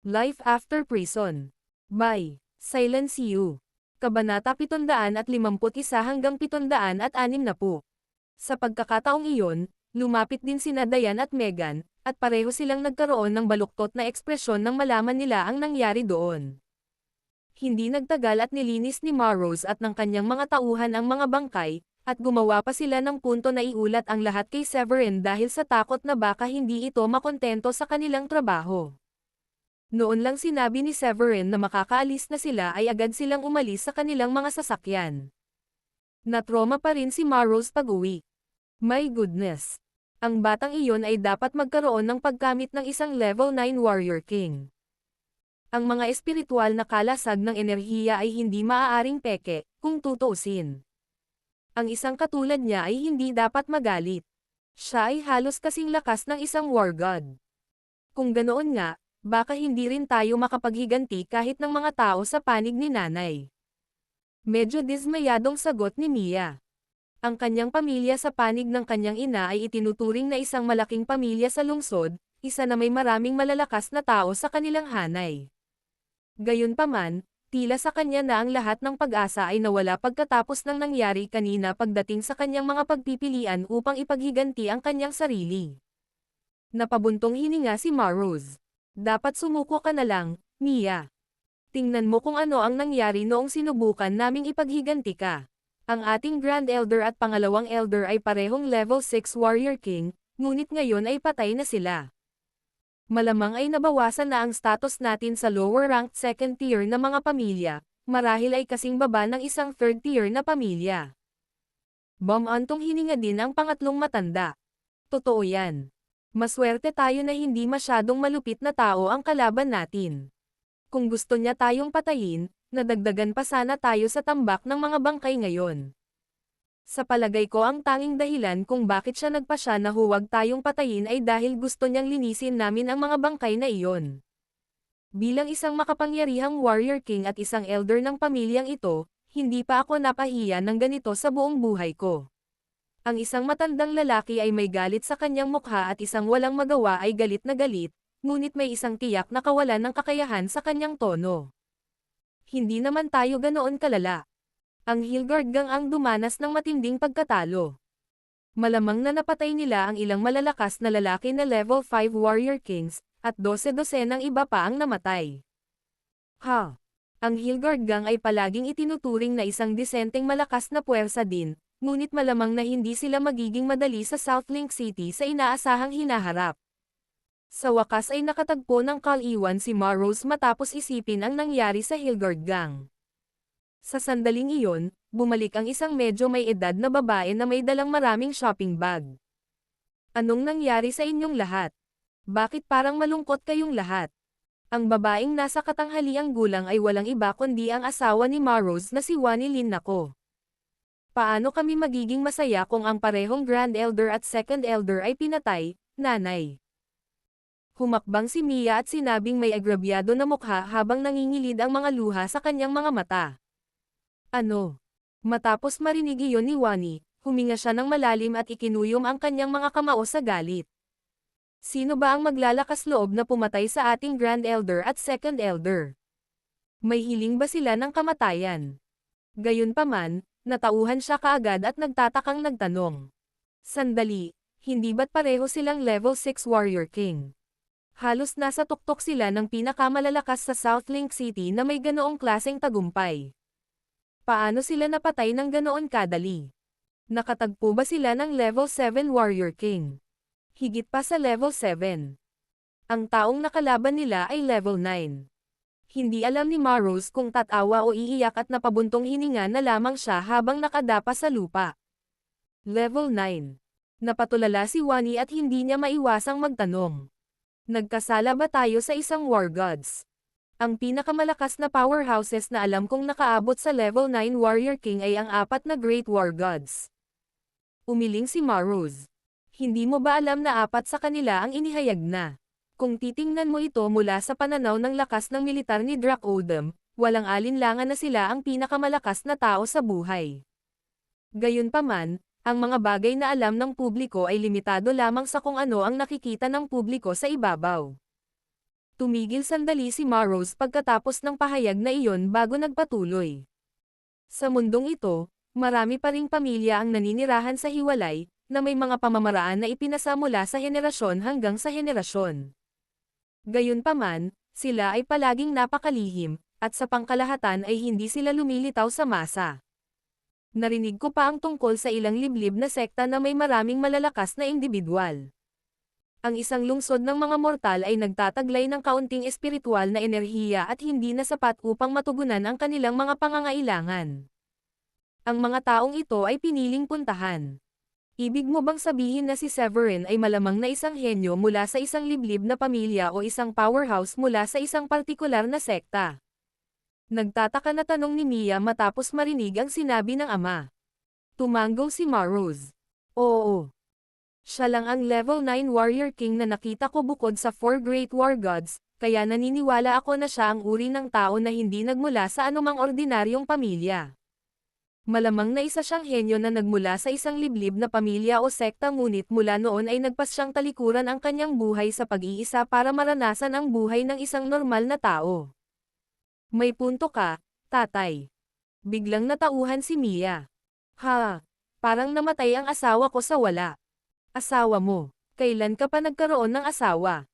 Life After Prison. By Silence You. Kabanata 751 hanggang 760. Sa pagkakataong iyon, lumapit din sina Diane at Megan, at pareho silang nagkaroon ng baluktot na ekspresyon nang malaman nila ang nangyari doon. Hindi nagtagal at nilinis ni Marrose at ng kanyang mga tauhan ang mga bangkay, at gumawa pa sila ng punto na iulat ang lahat kay Severin dahil sa takot na baka hindi ito makontento sa kanilang trabaho. Noon lang sinabi ni Severin na makakaalis na sila ay agad silang umalis sa kanilang mga sasakyan. Natroma pa rin si Marrose pag-uwi. My goodness! Ang batang iyon ay dapat magkaroon ng pagkamit ng isang level 9 Warrior King. Ang mga espiritual na kalasag ng enerhiya ay hindi maaaring peke, kung tutuusin. Ang isang katulad niya ay hindi dapat magalit. Siya ay halos kasing lakas ng isang war god. Kung ganoon nga, baka hindi rin tayo makapaghiganti kahit ng mga tao sa panig ni nanay. Medyo dismayadong sagot ni Mia. Ang kanyang pamilya sa panig ng kanyang ina ay itinuturing na isang malaking pamilya sa lungsod, isa na may maraming malalakas na tao sa kanilang hanay. Gayunpaman, tila sa kanya na ang lahat ng pag-asa ay nawala pagkatapos ng nangyari kanina pagdating sa kanyang mga pagpipilian upang ipaghiganti ang kanyang sarili. Napabuntong hininga si Marrose. Dapat sumuko ka na lang, Mia. Tingnan mo kung ano ang nangyari noong sinubukan naming ipaghiganti ka. Ang ating Grand Elder at pangalawang Elder ay parehong level 6 Warrior King, ngunit ngayon ay patay na sila. Malamang ay nabawasan na ang status natin sa lower-ranked second tier na mga pamilya, marahil ay kasing baba ng isang third tier na pamilya. Bumantong hininga din ang pangatlong matanda. Totoo yan. Maswerte tayo na hindi masyadong malupit na tao ang kalaban natin. Kung gusto niya tayong patayin, nadagdagan pa sana tayo sa tambak ng mga bangkay ngayon. Sa palagay ko ang tanging dahilan kung bakit siya nagpasya na huwag tayong patayin ay dahil gusto niyang linisin namin ang mga bangkay na iyon. Bilang isang makapangyarihang warrior king at isang elder ng pamilyang ito, hindi pa ako napahiya ng ganito sa buong buhay ko. Ang isang matandang lalaki ay may galit sa kanyang mukha at isang walang magawa ay galit na galit, ngunit may isang tiyak na kawalan ng kakayahan sa kanyang tono. Hindi naman tayo ganoon kalala. Ang Hillguard Gang ang dumanas ng matinding pagkatalo. Malamang na napatay nila ang ilang malalakas na lalaki na level 5 Warrior Kings, at 12-12 iba pa ang namatay. Ang Hillguard Gang ay palaging itinuturing na isang disenteng malakas na puwersa din, ngunit malamang na hindi sila magiging madali sa Southlink City sa inaasahang hinaharap. Sa wakas ay nakatagpo ng kaliwan si Marrose matapos isipin ang nangyari sa Hillguard Gang. Sa sandaling iyon, bumalik ang isang medyo may edad na babae na may dalang maraming shopping bag. Anong nangyari sa inyong lahat? Bakit parang malungkot kayong lahat? Ang babaeng nasa katanghaliang gulang ay walang iba kundi ang asawa ni Marrose na si Wani Lin Nako. Paano kami magiging masaya kung ang parehong Grand Elder at Second Elder ay pinatay, nanay? Humakbang si Mia at sinabing may agrabyado na mukha habang nangingilid ang mga luha sa kanyang mga mata. Ano? Matapos marinig iyon ni Wani, huminga siya ng malalim at ikinuyom ang kanyang mga kamao sa galit. Sino ba ang maglalakas loob na pumatay sa ating Grand Elder at Second Elder? May hiling ba sila ng kamatayan? Gayunpaman, natauhan siya kaagad at nagtatakang nagtanong. Sandali, hindi ba't pareho silang level 6 Warrior King? Halos nasa tuktok sila ng pinakamalalakas sa Southlink City na may ganoong klaseng tagumpay. Paano sila napatay ng ganoon kadali? Nakatagpo ba sila ng level 7 Warrior King? Higit pa sa level 7. Ang taong nakalaban nila ay level 9. Hindi alam ni Marrose kung tatawa o iiyak at napabuntong hininga na lamang siya habang nakadapa sa lupa. Level 9. Napatulala si Wani at hindi niya maiwasang magtanong. Nagkasala ba tayo sa isang war gods? Ang pinakamalakas na powerhouses na alam kong nakaabot sa level 9 Warrior King ay ang 4 na Great War Gods. Umiling si Marrose. Hindi mo ba alam na 4 sa kanila ang inihayag na? Kung titingnan mo ito mula sa pananaw ng lakas ng militar ni Drak Odom, walang alinlangan na sila ang pinakamalakas na tao sa buhay. Gayunpaman, ang mga bagay na alam ng publiko ay limitado lamang sa kung ano ang nakikita ng publiko sa ibabaw. Tumigil sandali si Marrose pagkatapos ng pahayag na iyon bago nagpatuloy. Sa mundong ito, marami pa ring pamilya ang naninirahan sa hiwalay, na may mga pamamaraan na ipinasa mula sa henerasyon hanggang sa henerasyon. Gayunpaman, sila ay palaging napakalihim, at sa pangkalahatan ay hindi sila lumilitaw sa masa. Narinig ko pa ang tungkol sa ilang liblib na sekta na may maraming malalakas na individual. Ang isang lungsod ng mga mortal ay nagtataglay ng kaunting espiritual na enerhiya at hindi na sapat upang matugunan ang kanilang mga pangangailangan. Ang mga taong ito ay piniling puntahan. Ibig mo bang sabihin na si Severin ay malamang na isang henyo mula sa isang liblib na pamilya o isang powerhouse mula sa isang partikular na sekta? Nagtataka na tanong ni Mia matapos marinig ang sinabi ng ama. Tumango si Marrose. Oo. Siya lang ang level 9 warrior king na nakita ko bukod sa 4 great war gods, kaya naniniwala ako na siya ang uri ng tao na hindi nagmula sa anumang ordinaryong pamilya. Malamang na isa siyang henyo na nagmula sa isang liblib na pamilya o sekta ngunit mula noon ay nagpas siyang talikuran ang kanyang buhay sa pag-iisa para maranasan ang buhay ng isang normal na tao. May punto ka, tatay. Biglang natauhan si Mia. Ha, parang namatay ang asawa ko sa wala. Asawa mo, kailan ka pa nagkaroon ng asawa?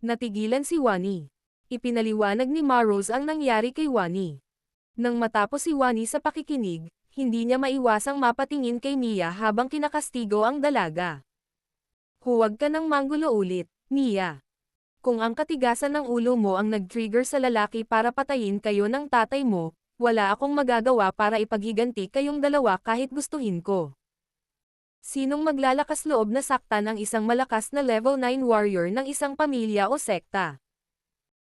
Natigilan si Wani. Ipinaliwanag ni Marrose ang nangyari kay Wani. Nang matapos si Wani sa pakikinig, hindi niya maiwasang mapatingin kay Mia habang kinakastigo ang dalaga. Huwag ka nang manggulo ulit, Mia. Kung ang katigasan ng ulo mo ang nag-trigger sa lalaki para patayin kayo ng tatay mo, wala akong magagawa para ipaghiganti kayong dalawa kahit gustuhin ko. Sinong maglalakas loob na saktan ang isang malakas na level 9 warrior ng isang pamilya o sekta?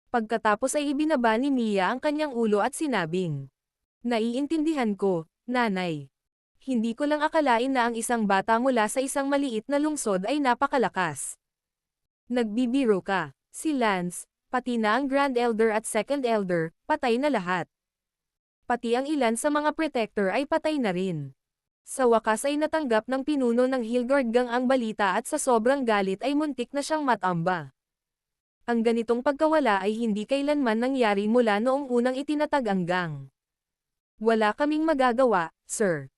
Pagkatapos ay ibinaba ni Mia ang kanyang ulo at sinabing, naiintindihan ko, nanay. Hindi ko lang akalain na ang isang bata mula sa isang maliit na lungsod ay napakalakas. Nagbibiro ka. Si Lance, pati na ang Grand Elder at Second Elder, patay na lahat. Pati ang ilan sa mga protector ay patay na rin. Sa wakas ay natanggap ng pinuno ng Hilgard Gang ang balita at sa sobrang galit ay muntik na siyang matamba. Ang ganitong pagkawala ay hindi kailanman nangyari mula noong unang itinatag ang gang. Wala kaming magagawa, sir.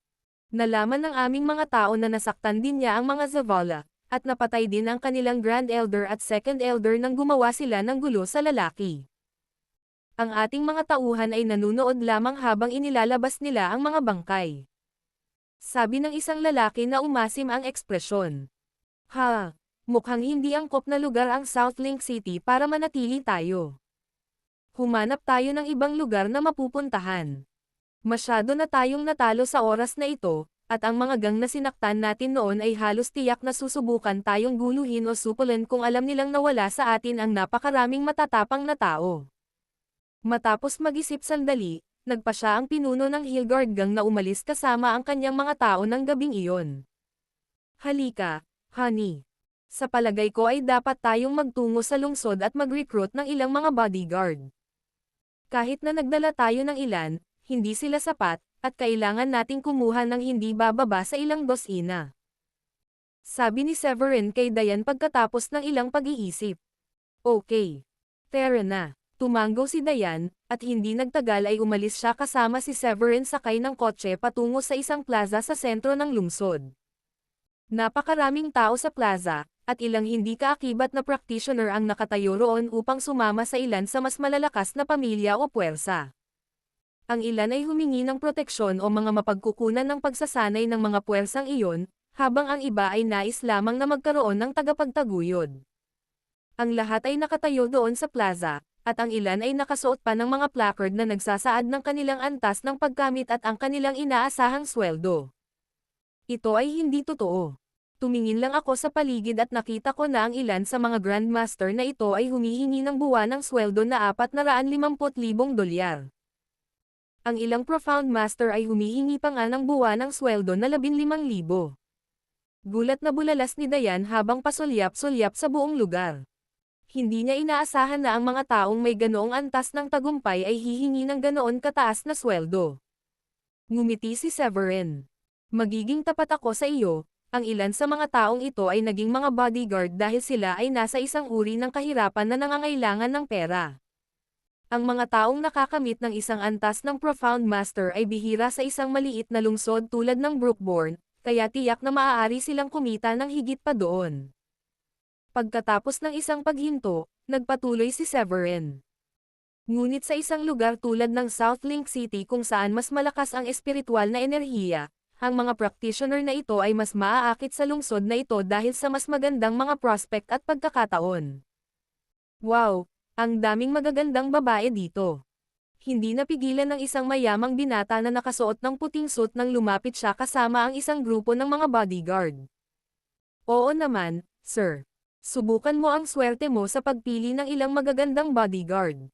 Nalaman ng aming mga tao na nasaktan din niya ang mga Zavala, at napatay din ang kanilang Grand Elder at Second Elder nang gumawa sila ng gulo sa lalaki. Ang ating mga tauhan ay nanunood lamang habang inilalabas nila ang mga bangkay. Sabi ng isang lalaki na umasim ang ekspresyon. Ha, mukhang hindi angkop na lugar ang South Link City para manatili tayo. Humanap tayo ng ibang lugar na mapupuntahan. Masyado na tayong natalo sa oras na ito, at ang mga gang na sinaktan natin noon ay halos tiyak na susubukan tayong guluhin o supulan kung alam nilang nawala sa atin ang napakaraming matatapang na tao. Matapos mag-isip sandali, nagpa siya ang pinuno ng Hilgard Gang na umalis kasama ang kanyang mga tao ng gabing iyon. Halika, honey. Sa palagay ko ay dapat tayong magtungo sa lungsod at mag-recruit ng ilang mga bodyguard. Kahit na nagdala tayo ng ilan, hindi sila sapat, at kailangan nating kumuha ng hindi bababa sa ilang dosina. Sabi ni Severin kay Dayan pagkatapos ng ilang pag-iisip. Okay. Tara na. Tumango si Dayan, at hindi nagtagal ay umalis siya kasama si Severin sakay ng kotse patungo sa isang plaza sa sentro ng lungsod. Napakaraming tao sa plaza, at ilang hindi kaakibat na practitioner ang nakatayo roon upang sumama sa ilan sa mas malalakas na pamilya o puwersa. Ang ilan ay humingi ng proteksyon o mga mapagkukunan ng pagsasanay ng mga puwersang iyon, habang ang iba ay nais lamang na magkaroon ng tagapagtaguyod. Ang lahat ay nakatayo doon sa plaza, at ang ilan ay nakasuot pa ng mga placard na nagsasaad ng kanilang antas ng pagkamit at ang kanilang inaasahang sweldo. Ito ay hindi totoo. Tumingin lang ako sa paligid at nakita ko na ang ilan sa mga Grandmaster na ito ay humihingi ng buwanang sweldo na $450,000. Ang ilang Profound Master ay humihingi pa nga ng buwanang sweldo na 15,000. Gulat na bulalas ni Dayan habang pasulyap-sulyap sa buong lugar. Hindi niya inaasahan na ang mga taong may ganoong antas ng tagumpay ay hihingi ng ganoon kataas na sweldo. Ngumiti si Severin. Magiging tapat ako sa iyo, Ang ilan sa mga taong ito ay naging mga bodyguard dahil sila ay nasa isang uri ng kahirapan na nangangailangan ng pera. Ang mga taong nakakamit ng isang antas ng Profound Master ay bihira sa isang maliit na lungsod tulad ng Brookborn, kaya tiyak na maaari silang kumita ng higit pa doon. Pagkatapos ng isang paghinto, nagpatuloy si Severin. Ngunit sa isang lugar tulad ng South Link City kung saan mas malakas ang espiritual na enerhiya, ang mga practitioner na ito ay mas maaakit sa lungsod na ito dahil sa mas magandang mga prospect at pagkakataon. Wow! Ang daming magagandang babae dito. Hindi napigilan ng isang mayamang binata na nakasuot ng puting suit nang lumapit siya kasama ang isang grupo ng mga bodyguard. Oo naman, sir. Subukan mo ang swerte mo sa pagpili ng ilang magagandang bodyguard.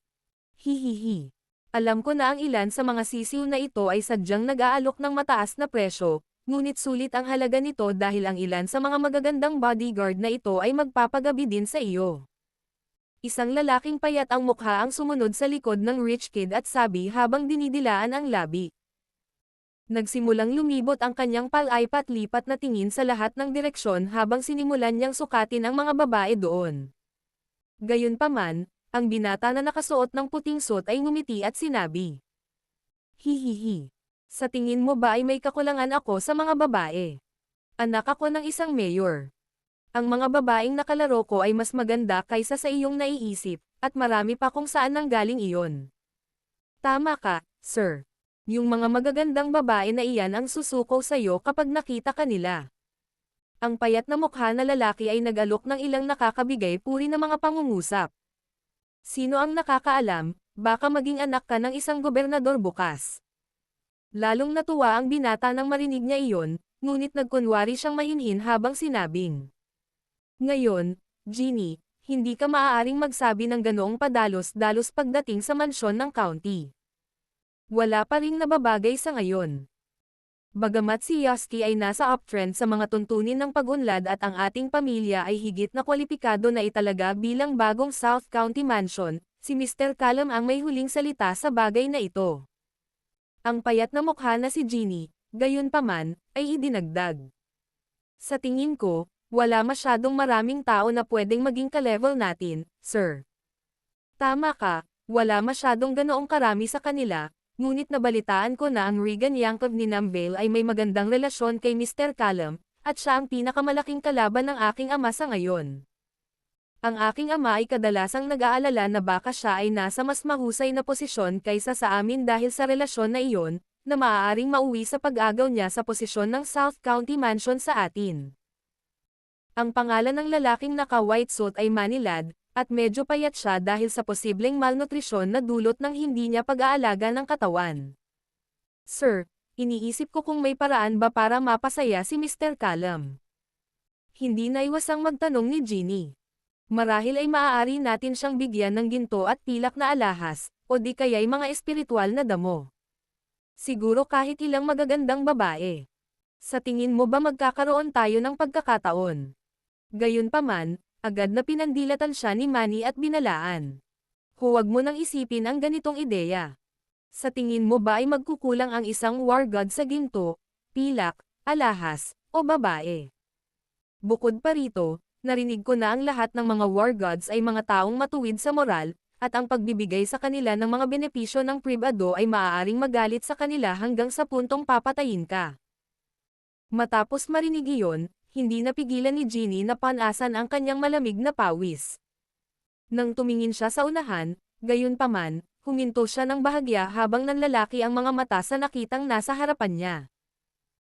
Hihihi. Alam ko na ang ilan sa mga sisiw na ito ay sadyang nag-aalok ng mataas na presyo, ngunit sulit ang halaga nito dahil ang ilan sa mga magagandang bodyguard na ito ay magpapagabi din sa iyo. Isang lalaking payat ang mukha ang sumunod sa likod ng rich kid at sabi habang dinidilaan ang labi. Nagsimulang lumibot ang kanyang palaipat-lipat na tingin sa lahat ng direksyon habang sinimulan niyang sukatin ang mga babae doon. Gayunpaman, ang binata na nakasuot ng puting suit ay ngumiti at sinabi. Hihihi. Sa tingin mo ba ay may kakulangan ako sa mga babae? Anak ako ng isang mayor. Ang mga babaeng nakalaro ko ay mas maganda kaysa sa iyong naiisip, at marami pa kung saan nanggaling iyon. Tama ka, sir. Yung mga magagandang babae na iyan ang susuko sa iyo kapag nakita ka nila. Ang payat na mukha na lalaki ay nag-alok ng ilang nakakabigay puri na mga pangungusap. Sino ang nakakaalam, baka maging anak ka ng isang gobernador bukas. Lalong natuwa ang binata nang marinig niya iyon, ngunit nagkunwari siyang mahinhin habang sinabing. Ngayon, Jeannie, hindi ka maaaring magsabi ng ganoong padalos-dalos pagdating sa mansyon ng county. Wala pa ring nababagay sa ngayon. Bagamat si Yosky ay nasa uptrend sa mga tuntunin ng pag-unlad at ang ating pamilya ay higit na kwalipikado na italaga bilang bagong South County Mansion, si Mr. Callum ang may huling salita sa bagay na ito. Ang payat na mukha na si Jeannie, gayunpaman, ay idinagdag. Sa tingin ko, wala masyadong maraming tao na pwedeng maging ka-level natin, sir. Tama ka, wala masyadong ganoong karami sa kanila, ngunit nabalitaan ko na ang Regan Yankov ni Namvale ay may magandang relasyon kay Mr. Callum, at siya ang pinakamalaking kalaban ng aking ama sa ngayon. Ang aking ama ay kadalasang nag-aalala na baka siya ay nasa mas mahusay na posisyon kaysa sa amin dahil sa relasyon na iyon, na maaaring mauwi sa pag-agaw niya sa posisyon ng South County Mansion sa atin. Ang pangalan ng lalaking naka-white suit ay Manilad, at medyo payat siya dahil sa posibleng malnutrisyon na dulot ng hindi niya pag-aalaga ng katawan. Sir, iniisip ko kung may paraan ba para mapasaya si Mr. Callum. Hindi naiwasang magtanong ni Jeannie. Marahil ay maaari natin siyang bigyan ng ginto at pilak na alahas, o di kaya'y mga espiritual na damo. Siguro kahit ilang magagandang babae. Sa tingin mo ba magkakaroon tayo ng pagkakataon? Gayunpaman, agad na pinandilatan siya ni Manny at binalaan. Huwag mo nang isipin ang ganitong ideya. Sa tingin mo ba ay magkukulang ang isang war god sa ginto, pilak, alahas, o babae? Bukod pa rito, narinig ko na ang lahat ng mga war gods ay mga taong matuwid sa moral, at ang pagbibigay sa kanila ng mga benepisyo ng pribado ay maaaring magalit sa kanila hanggang sa puntong papatayin ka. Matapos marinig iyon, hindi napigilan ni Jeannie na panasan ang kanyang malamig na pawis. Nang tumingin siya sa unahan, gayunpaman, huminto siya ng bahagya habang nanlalaki ang mga mata sa nakitang nasa harapan niya.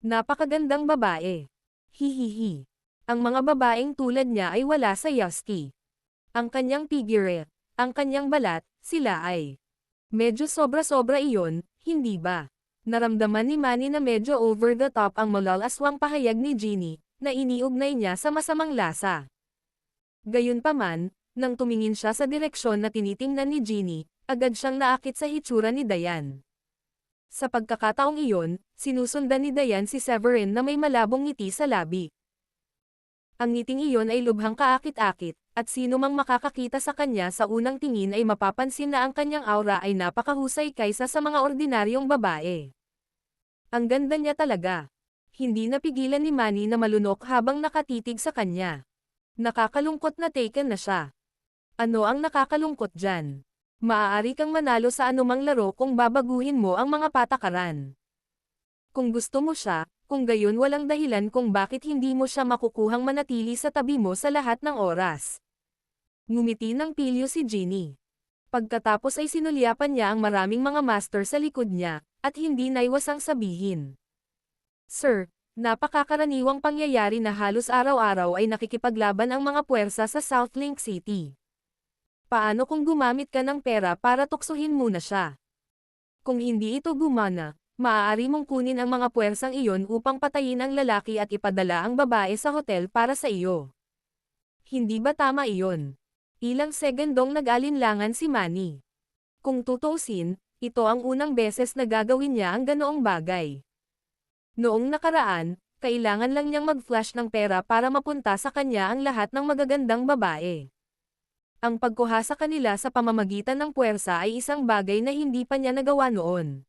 Napakagandang babae. Hihihi. Ang mga babaeng tulad niya ay wala sa Yosky. Ang kanyang figure, ang kanyang balat, sila ay. Medyo sobra-sobra iyon, hindi ba? Naramdaman ni Manny na medyo over the top ang malalaswang pahayag ni Jeannie, na iniugnay niya sa masamang lasa. Gayunpaman, nang tumingin siya sa direksyon na tinitingnan ni Jeannie, agad siyang naakit sa hitsura ni Diane. Sa pagkakataong iyon, sinusundan ni Diane si Severin na may malabong ngiti sa labi. Ang ngiting iyon ay lubhang kaakit-akit, at sino mang makakakita sa kanya sa unang tingin ay mapapansin na ang kanyang aura ay napakahusay kaysa sa mga ordinaryong babae. Ang ganda niya talaga. Hindi napigilan ni Manny na malunok habang nakatitig sa kanya. Nakakalungkot na taken na siya. Ano ang nakakalungkot dyan? Maaari kang manalo sa anumang laro kung babaguhin mo ang mga patakaran. Kung gusto mo siya, kung gayon walang dahilan kung bakit hindi mo siya makukuhang manatili sa tabi mo sa lahat ng oras. Ngumiti ng pilyo si Ginny. Pagkatapos ay sinulyapan niya ang maraming mga master sa likod niya, at hindi naiwasang sabihin. Sir, napakakaraniwang pangyayari na halos araw-araw ay nakikipaglaban ang mga puwersa sa South Link City. Paano kung gumamit ka ng pera para tuksohin muna siya? Kung hindi ito gumana, maaari mong kunin ang mga puwersang iyon upang patayin ang lalaki at ipadala ang babae sa hotel para sa iyo. Hindi ba tama iyon? Ilang segundong nag-alinlangan si Manny. Kung tutuusin, ito ang unang beses na gagawin niya ang ganoong bagay. Noong nakaraan, kailangan lang niyang mag-flash ng pera para mapunta sa kanya ang lahat ng magagandang babae. Ang pagkuha sa kanila sa pamamagitan ng puwersa ay isang bagay na hindi pa niya nagawa noon.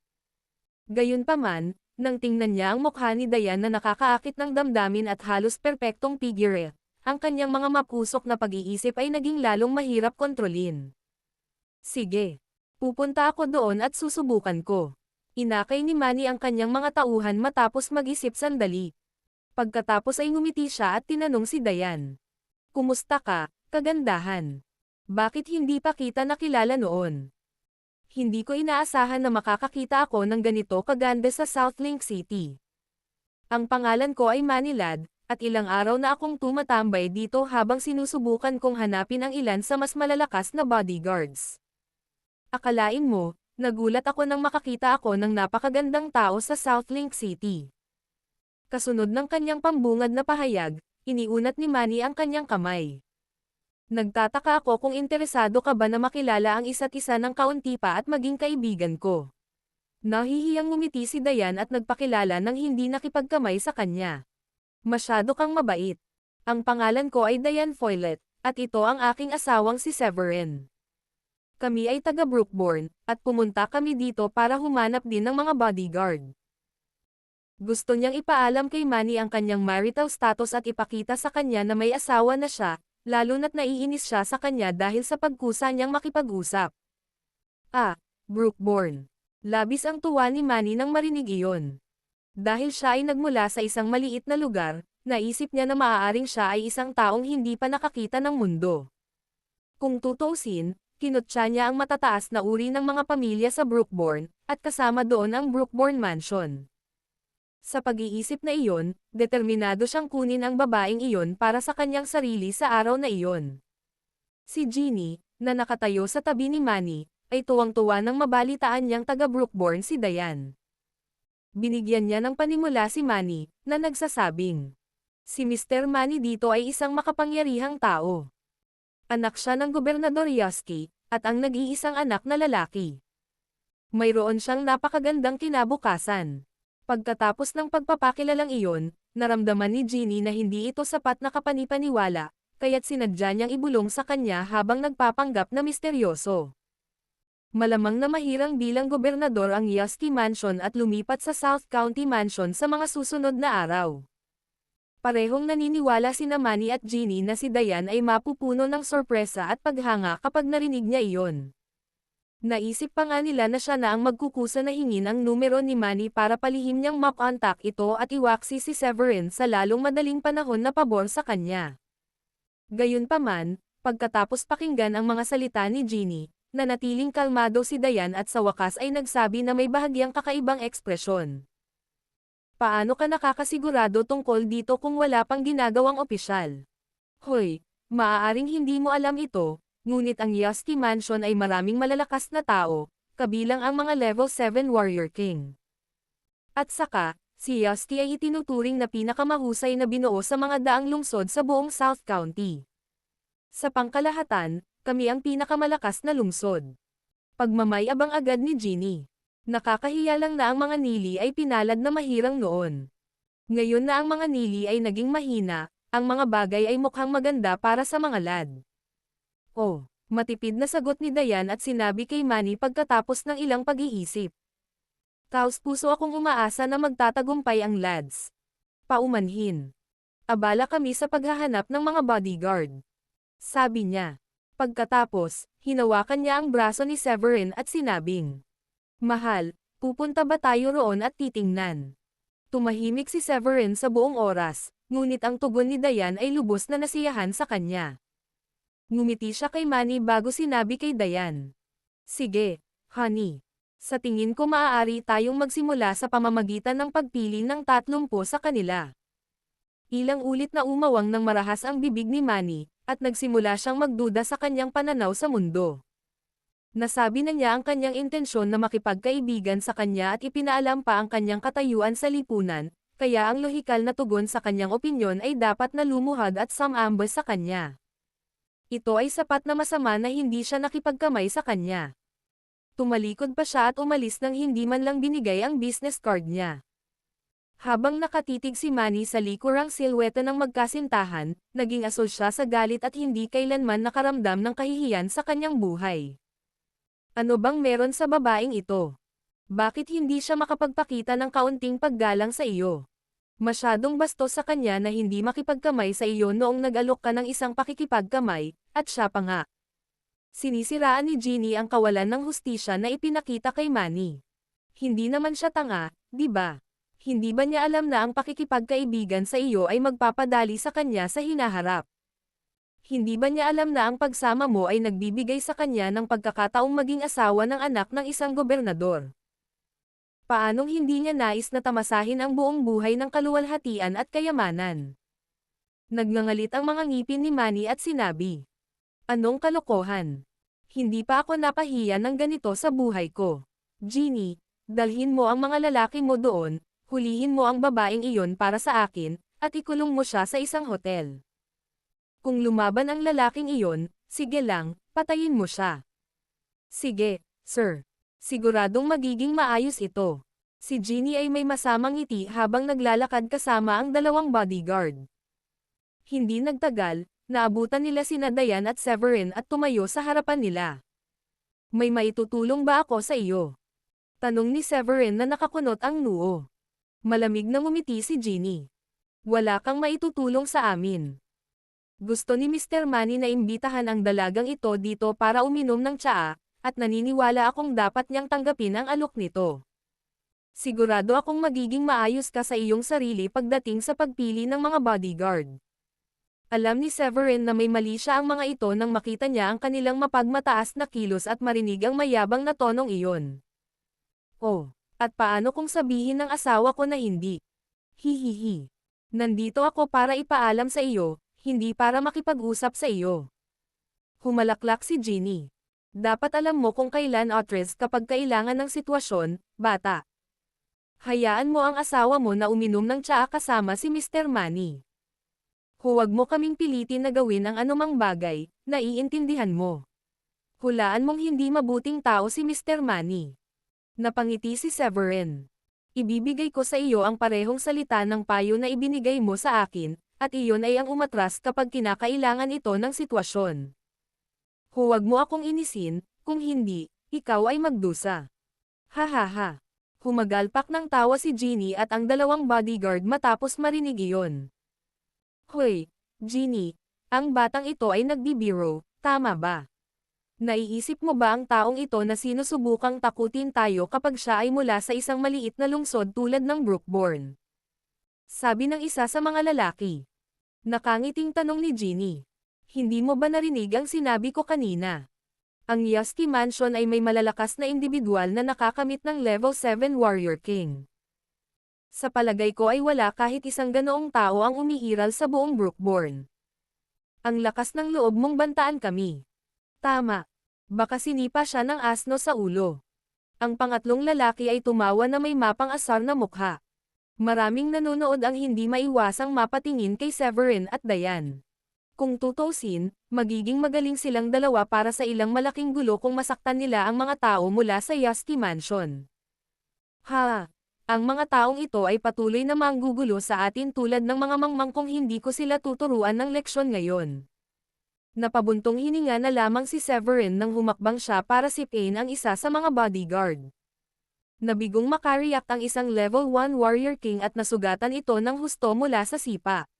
Gayunpaman, nang tingnan niya ang mukha ni Dayan na nakakaakit ng damdamin at halos perpektong figure, ang kanyang mga mapusok na pag-iisip ay naging lalong mahirap kontrolin. Sige. Pupunta ako doon at susubukan ko. Inakay ni Manny ang kanyang mga tauhan matapos mag-isip sandali. Pagkatapos ay ngumiti siya at tinanong si Dayan. Kumusta ka, kagandahan? Bakit hindi pa kita nakilala noon? Hindi ko inaasahan na makakakita ako ng ganito kaganda sa South Link City. Ang pangalan ko ay Manilad, at ilang araw na akong tumatambay dito habang sinusubukan kong hanapin ang ilan sa mas malalakas na bodyguards. Akalain mo, nagulat ako nang makakita ako ng napakagandang tao sa South Link City. Kasunod ng kanyang pambungad na pahayag, iniunat ni Manny ang kanyang kamay. Nagtataka ako kung interesado ka ba na makilala ang isa't isa ng kaunti pa at maging kaibigan ko. Nahihiyang ngumiti si Dayan at nagpakilala nang hindi nakipagkamay sa kanya. Masyado kang mabait. Ang pangalan ko ay Dayan Foylet, at ito ang aking asawang si Severin. Kami ay taga Brookborn, at pumunta kami dito para humanap din ng mga bodyguard. Gusto niyang ipaalam kay Manny ang kanyang marital status at ipakita sa kanya na may asawa na siya, lalo na't naiinis siya sa kanya dahil sa pagkusa niyang makipag-usap. Brookborn. Labis ang tuwa ni Manny nang marinig iyon. Dahil siya ay nagmula sa isang maliit na lugar, naisip niya na maaaring siya ay isang taong hindi pa nakakita ng mundo. Kung tutuusin, kinutya niya ang matataas na uri ng mga pamilya sa Brookborn, at kasama doon ang Brookborn Mansion. Sa pag-iisip na iyon, determinado siyang kunin ang babaeng iyon para sa kanyang sarili sa araw na iyon. Si Ginny, na nakatayo sa tabi ni Manny, ay tuwang-tuwa nang mabalitaan niyang taga Brookborn si Dayan. Binigyan niya ng panimula si Manny, na nagsasabing, si Mr. Manny dito ay isang makapangyarihang tao. Anak siya ng Gobernador Yosky, at ang nag-iisang anak na lalaki. Mayroon siyang napakagandang kinabukasan. Pagkatapos ng pagpapakilalang iyon, naramdaman ni Ginny na hindi ito sapat na kapanipaniwala, kaya't sinadya niyang ibulong sa kanya habang nagpapanggap na misteryoso. Malamang na mahirang bilang gobernador ang Yosky Mansion at lumipat sa South County Mansion sa mga susunod na araw. Parehong naniniwala sina Manny at Ginny na si Dayan ay mapupuno ng sorpresa at paghanga kapag narinig niya iyon. Naisip pa nga nila na siya na ang magkukusa na hingin ang numero ni Manny para palihim niyang makontak ito at iwaksi si Severin sa lalong madaling panahon na pabor sa kanya. Gayunpaman, pagkatapos pakinggan ang mga salita ni Ginny, nanatiling kalmado si Dayan at sa wakas ay nagsabi na may bahagyang kakaibang ekspresyon. Paano ka nakakasigurado tungkol dito kung wala pang ginagawang opisyal? Hoy, maaaring hindi mo alam ito. Ngunit ang Yosky Mansion ay maraming malalakas na tao, kabilang ang mga level 7 Warrior King. At saka, si Yosky ay itinuturing na pinakamahusay na binuo sa mga daang lungsod sa buong South County. Sa pangkalahatan, kami ang pinakamalakas na lungsod. Pagmamayabang agad ni Ginny. Nakakahiya lang na ang mga nili ay pinalad na mahirang noon. Ngayon na ang mga nili ay naging mahina, ang mga bagay ay mukhang maganda para sa mga lad. Matipid na sagot ni Dayan at sinabi kay Manny pagkatapos ng ilang pag-iisip. Taos puso akong umaasa na magtatagumpay ang lads. paumanhin. Abala kami sa paghahanap ng mga bodyguard. Sabi niya. Pagkatapos, hinawakan niya ang braso ni Severin at sinabing, Mahal, pupunta ba tayo roon at titingnan? Tumahimik si Severin sa buong oras, ngunit ang tugon ni Dayan ay lubos na nasiyahan sa kanya. Ngumiti siya kay Manny bago sinabi kay Dayan. Sige, honey. Sa tingin ko maaari tayong magsimula sa pamamagitan ng pagpili ng 30 sa kanila. Ilang ulit na umawang ng marahas ang bibig ni Manny, at nagsimula siyang magduda sa kanyang pananaw sa mundo. Nasabi na niya ang kanyang intensyon na makipagkaibigan sa kanya at ipinaalam pa ang kanyang katayuan sa lipunan, kaya ang lohikal na tugon sa kanyang opinyon ay dapat na lumuhad at sumambas sa kanya. Ito ay sapat na masama na hindi siya nakipagkamay sa kanya. Tumalikod pa siya at umalis nang hindi man lang binigay ang business card niya. Habang nakatitig si Manny sa likurang silweta ng magkasintahan, naging asol siya sa galit at hindi kailanman nakaramdam ng kahihiyan sa kanyang buhay. Ano bang meron sa babaeng ito? Bakit hindi siya makapagpakita ng kaunting paggalang sa iyo? Masyadong bastos sa kanya na hindi makipagkamay sa iyo noong nag-alok ka ng isang pakikipagkamay, at siya pa nga. Sinisiraan ni Jeannie ang kawalan ng hustisya na ipinakita kay Manny. Hindi naman siya tanga, di ba? Hindi ba niya alam na ang pakikipagkaibigan sa iyo ay magpapadali sa kanya sa hinaharap? Hindi ba niya alam na ang pagsama mo ay nagbibigay sa kanya ng pagkakataong maging asawa ng anak ng isang gobernador? Paanong hindi niya nais na tamasahin ang buong buhay ng kaluwalhatian at kayamanan? Nagngangalit ang mga ngipin ni Manny at sinabi, Anong kalokohan? Hindi pa ako napahiya ng ganito sa buhay ko. Jeannie, dalhin mo ang mga lalaki mo doon, hulihin mo ang babaeng iyon para sa akin, at ikulong mo siya sa isang hotel. Kung lumaban ang lalaking iyon, sige lang, patayin mo siya. Sige, sir. Siguradong magiging maayos ito. Si Jeannie ay may masamang ngiti habang naglalakad kasama ang 2 bodyguard. Hindi nagtagal, naabutan nila sina Dayan at Severin at tumayo sa harapan nila. May maitutulong ba ako sa iyo? Tanong ni Severin na nakakunot ang noo. Malamig na ngumiti si Jeannie. Wala kang maitutulong sa amin. Gusto ni Mr. Manny na imbitahan ang dalagang ito dito para uminom ng tsaa, at naniniwala akong dapat niyang tanggapin ang alok nito. Sigurado akong magiging maayos ka sa iyong sarili pagdating sa pagpili ng mga bodyguard. Alam ni Severin na may mali siya ang mga ito nang makita niya ang kanilang mapagmataas na kilos at marinig ang mayabang na tonong iyon. Oh. At paano kung sabihin ng asawa ko na hindi? Hihihi. Nandito ako para ipaalam sa iyo, hindi para makipag-usap sa iyo. Humalaklak si Jeannie. Dapat alam mo kung kailan atres kapag kailangan ng sitwasyon, bata. Hayaan mo ang asawa mo na uminom ng tsaa kasama si Mr. Manny. Huwag mo kaming pilitin na gawin ang anumang bagay, naiintindihan mo. Hulaan mong hindi mabuting tao si Mr. Manny. Napangiti si Severin. Ibibigay ko sa iyo ang parehong salita ng payo na ibinigay mo sa akin, at iyon ay ang umatras kapag kinakailangan ito ng sitwasyon. Huwag mo akong inisin, kung hindi, ikaw ay magdusa. Hahaha. Humagalpak ng tawa si Jeannie at ang 2 bodyguard matapos marinig iyon. Hoy, Jeannie, ang batang ito ay nagbibiro, tama ba? Naiisip mo ba ang taong ito na sinusubukang takutin tayo kapag siya ay mula sa isang maliit na lungsod tulad ng Brookborn? Sabi ng isa sa mga lalaki. Nakangiting tanong ni Jeannie. Hindi mo ba narinig ang sinabi ko kanina? Ang Yasky Mansion ay may malalakas na individual na nakakamit ng level 7 Warrior King. Sa palagay ko ay wala kahit isang ganoong tao ang umiiral sa buong Brookborn. Ang lakas ng loob mong bantaan kami. Tama. Baka sinipa siya ng asno sa ulo. Ang pangatlong lalaki ay tumawa na may mapang asar na mukha. Maraming nanonood ang hindi maiwasang mapatingin kay Severin at Dayan. Kung tutusin, magiging magaling silang dalawa para sa ilang malaking gulo kung masaktan nila ang mga tao mula sa Yasky Mansion. Ha! Ang mga taong ito ay patuloy na manggugulo sa atin tulad ng mga mangmang kung hindi ko sila tuturuan ng leksyon ngayon. Napabuntong hininga na lamang si Severin nang humakbang siya para sipin ang isa sa mga bodyguard. Nabigong makareact ang isang level 1 Warrior King at nasugatan ito ng husto mula sa sipa.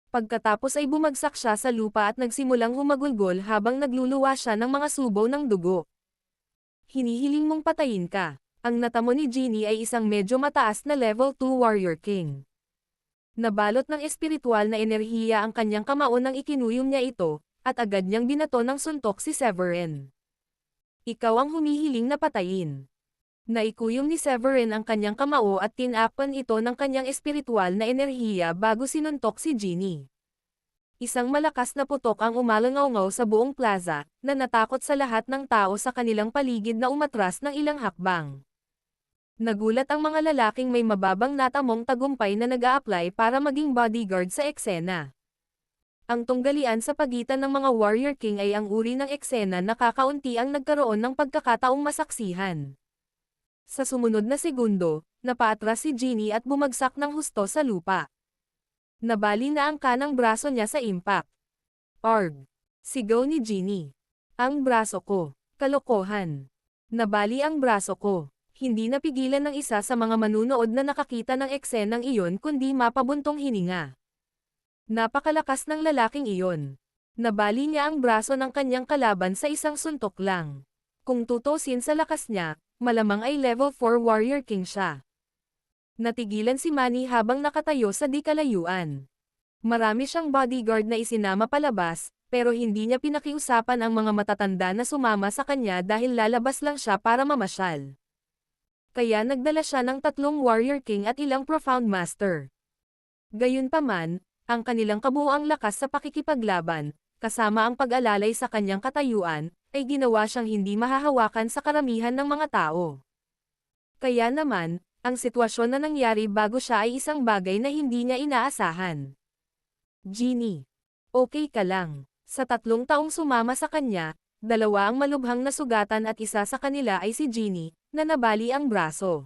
Pagkatapos ay bumagsak siya sa lupa at nagsimulang humagulgol habang nagluluwa siya ng mga subo ng dugo. Hinihiling mong patayin ka. Ang natamo ni Genie ay isang medyo mataas na level 2 Warrior King. Nabalot ng espiritual na enerhiya ang kanyang kamao nang ikinuyom niya ito, at agad niyang binato ng suntok si Severin. Ikaw ang humihiling na patayin. Naikuyom ni Severin ang kanyang kamao at tinakpan ito ng kanyang espiritual na enerhiya bago sinuntok si Genie. Isang malakas na putok ang umalangaw-ngaw sa buong plaza, na natakot sa lahat ng tao sa kanilang paligid na umatras ng ilang hakbang. Nagulat ang mga lalaking may mababang natamong tagumpay na nag-a-apply para maging bodyguard sa eksena. Ang tunggalian sa pagitan ng mga Warrior King ay ang uri ng eksena na kakaunti ang nagkaroon ng pagkakataong masaksihan. Sa sumunod na segundo, napaatras si Genie at bumagsak ng husto sa lupa. Nabali na ang kanang braso niya sa impact. Arg! Sigaw ni Genie. Ang braso ko. Kalokohan. Nabali ang braso ko. Hindi napigilan ng isa sa mga manunood na nakakita ng eksenang iyon kundi mapabuntong hininga. Napakalakas ng lalaking iyon. Nabali niya ang braso ng kanyang kalaban sa isang suntok lang. Kung tutusin sa lakas niya, malamang ay level 4 Warrior King siya. Natigilan si Manny habang nakatayo sa di kalayuan. Marami siyang bodyguard na isinama palabas, pero hindi niya pinakiusapan ang mga matatanda na sumama sa kanya dahil lalabas lang siya para mamasyal. Kaya nagdala siya ng 3 Warrior King at ilang Profound Master. Gayunpaman, ang kanilang kabuuang lakas sa pakikipaglaban, kasama ang pag-alalay sa kanyang katayuan, ay ginawa siyang hindi mahahawakan sa karamihan ng mga tao. Kaya naman, ang sitwasyon na nangyari bago siya ay isang bagay na hindi niya inaasahan. Genie. Okay ka lang. Sa 3 taong sumama sa kanya, 2 ang malubhang nasugatan at isa sa kanila ay si Genie, na nabali ang braso.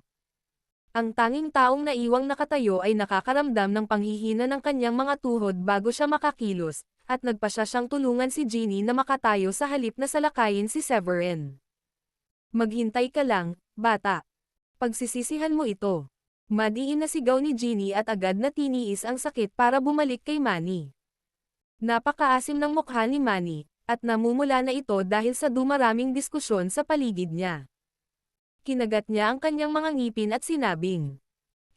Ang tanging taong naiwang nakatayo ay nakakaramdam ng panghihina ng kanyang mga tuhod bago siya makakilos, at nagpasya siyang tulungan si Genie na makatayo sa halip na salakayin si Severin. Maghintay ka lang, bata. Pagsisisihan mo ito. Madiin na sigaw ni Genie at agad na tiniis ang sakit para bumalik kay Manny. Napakaasim ng mukha ni Manny, at namumula na ito dahil sa dumaraming diskusyon sa paligid niya. Kinagat niya ang kanyang mga ngipin at sinabing,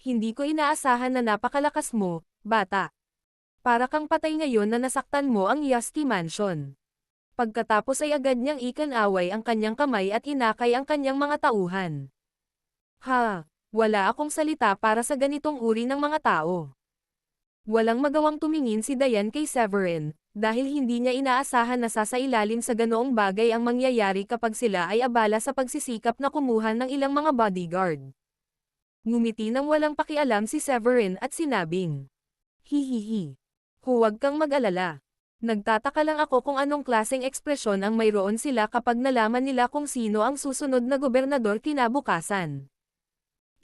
"Hindi ko inaasahan na napakalakas mo, bata. Para kang patay ngayon na nasaktan mo ang Yasti Mansion." Pagkatapos ay agad niyang ikan-away ang kanyang kamay at inakay ang kanyang mga tauhan. Ha, wala akong salita para sa ganitong uri ng mga tao. Walang magawang tumingin si Diane kay Severin, dahil hindi niya inaasahan na sasailalim sa ganoong bagay ang mangyayari kapag sila ay abala sa pagsisikap na kumuha ng ilang mga bodyguard. Ngumiti nang walang pakialam si Severin at sinabing, "Hihihi. Huwag kang mag-alala. Nagtataka lang ako kung anong klaseng ekspresyon ang mayroon sila kapag nalaman nila kung sino ang susunod na gobernador kinabukasan.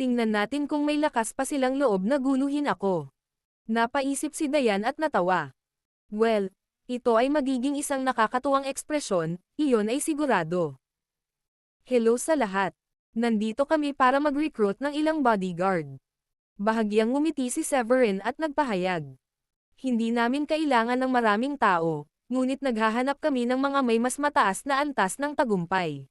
Tingnan natin kung may lakas pa silang loob na guluhin ako." Napaisip si Diane at natawa. Well, ito ay magiging isang nakakatuwang ekspresyon, iyon ay sigurado. Hello sa lahat. Nandito kami para mag-recruit ng ilang bodyguard. Bahagyang ngumiti si Severin at nagpahayag. Hindi namin kailangan ng maraming tao, ngunit naghahanap kami ng mga may mas mataas na antas ng tagumpay.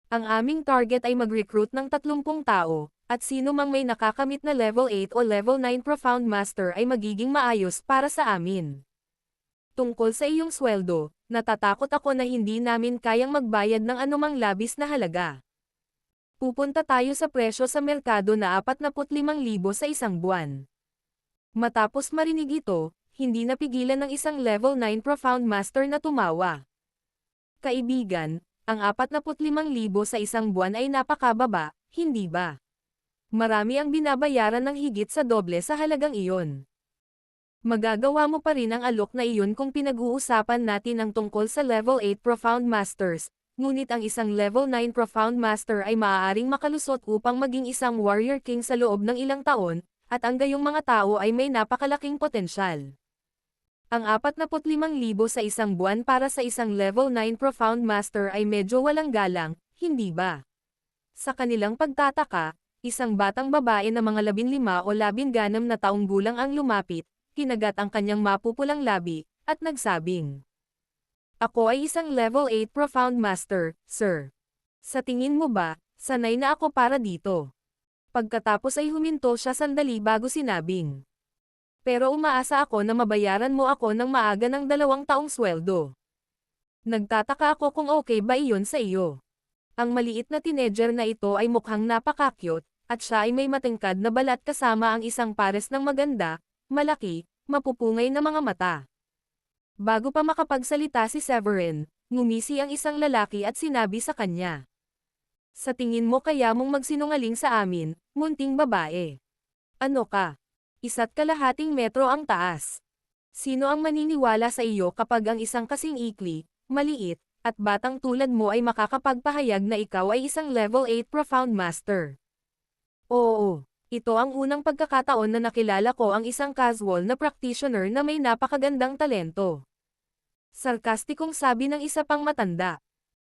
Ang aming target ay mag-recruit ng 30 tao, at sino mang may nakakamit na level 8 o level 9 Profound Master ay magiging maayos para sa amin. Tungkol sa iyong sweldo, natatakot ako na hindi namin kayang magbayad ng anumang labis na halaga. Pupunta tayo sa presyo sa merkado na 45,000 sa isang buwan. Matapos marinig ito, hindi napigilan ng isang level 9 Profound Master na tumawa. Kaibigan, ang 45,000 sa isang buwan ay napakababa, hindi ba? Marami ang binabayaran ng higit sa doble sa halagang iyon. Magagawa mo pa rin ang alok na iyon kung pinag-uusapan natin ang tungkol sa level 8 Profound Masters, ngunit ang isang level 9 Profound Master ay maaaring makalusot upang maging isang Warrior King sa loob ng ilang taon, at ang gayong mga tao ay may napakalaking potensyal. Ang 45,000 sa isang buwan para sa isang level 9 Profound Master ay medyo walang galang, hindi ba? Sa kanilang pagtataka, isang batang babae na mga 15 o 16 na taong gulang ang lumapit, kinagat ang kanyang mapupulang labi, at nagsabing, "Ako ay isang level 8 Profound Master, sir. Sa tingin mo ba, sanay na ako para dito?" Pagkatapos ay huminto siya sandali bago sinabing, "Pero umaasa ako na mabayaran mo ako ng maaga ng 2 taong sweldo. Nagtataka ako kung okay ba iyon sa iyo." Ang maliit na teenager na ito ay mukhang napaka-cute, at siya ay may matingkad na balat kasama ang isang pares ng maganda, malaki, mapupungay na mga mata. Bago pa makapagsalita si Severin, ngumisi ang isang lalaki at sinabi sa kanya, "Sa tingin mo kaya mong magsinungaling sa amin, munting babae? Ano ka? 1.5 metro ang taas. Sino ang maniniwala sa iyo kapag ang isang kasing ikli, maliit, at batang tulad mo ay makakapagpahayag na ikaw ay isang level 8 Profound Master?" Oo, ito ang unang pagkakataon na nakilala ko ang isang casual na practitioner na may napakagandang talento. Sarkastikong sabi ng isa pang matanda.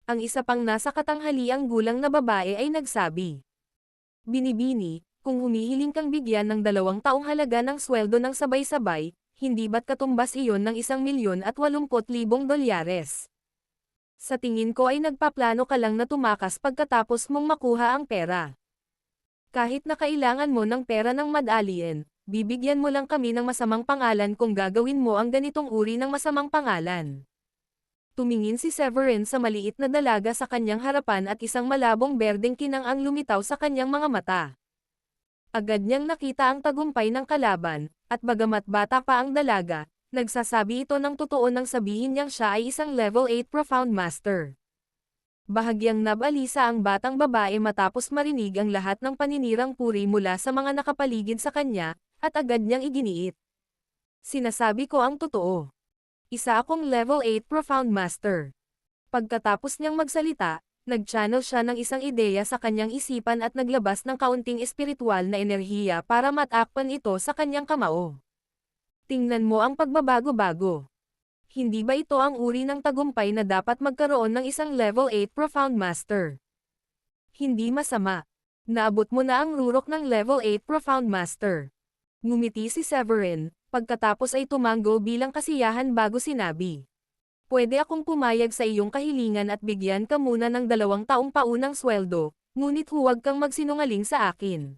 Ang isa pang nasa katanghaliang gulang na babae ay nagsabi, "Binibini, kung humihiling kang bigyan ng 2 taong halaga ng sweldo ng sabay-sabay, hindi ba't katumbas iyon ng $1,080,000? Sa tingin ko ay nagpaplano ka lang na tumakas pagkatapos mong makuha ang pera. Kahit na kailangan mo ng pera ng Mad-Alien, bibigyan mo lang kami ng masamang pangalan kung gagawin mo ang ganitong uri ng masamang pangalan." Tumingin si Severin sa maliit na dalaga sa kanyang harapan at isang malabong berdeng kinang ang lumitaw sa kanyang mga mata. Agad niyang nakita ang tagumpay ng kalaban, at bagamat bata pa ang dalaga, nagsasabi ito ng totoo nang sabihin niyang siya ay isang level 8 Profound Master. Bahagyang nabalisa ang batang babae matapos marinig ang lahat ng paninirang puri mula sa mga nakapaligid sa kanya, at agad niyang iginiit. "Sinasabi ko ang totoo. Isa akong level 8 Profound Master." Pagkatapos niyang magsalita, nag-channel siya ng isang ideya sa kanyang isipan at naglabas ng kaunting espiritual na enerhiya para matakpan ito sa kanyang kamao. Tingnan mo ang pagbabago-bago. Hindi ba ito ang uri ng tagumpay na dapat magkaroon ng isang level 8 Profound Master? Hindi masama. Naabot mo na ang rurok ng level 8 Profound Master. Ngumiti si Severin, pagkatapos ay tumango bilang kasiyahan bago sinabi, "Pwede akong pumayag sa iyong kahilingan at bigyan ka muna ng 2 taong paunang sweldo, ngunit huwag kang magsinungaling sa akin."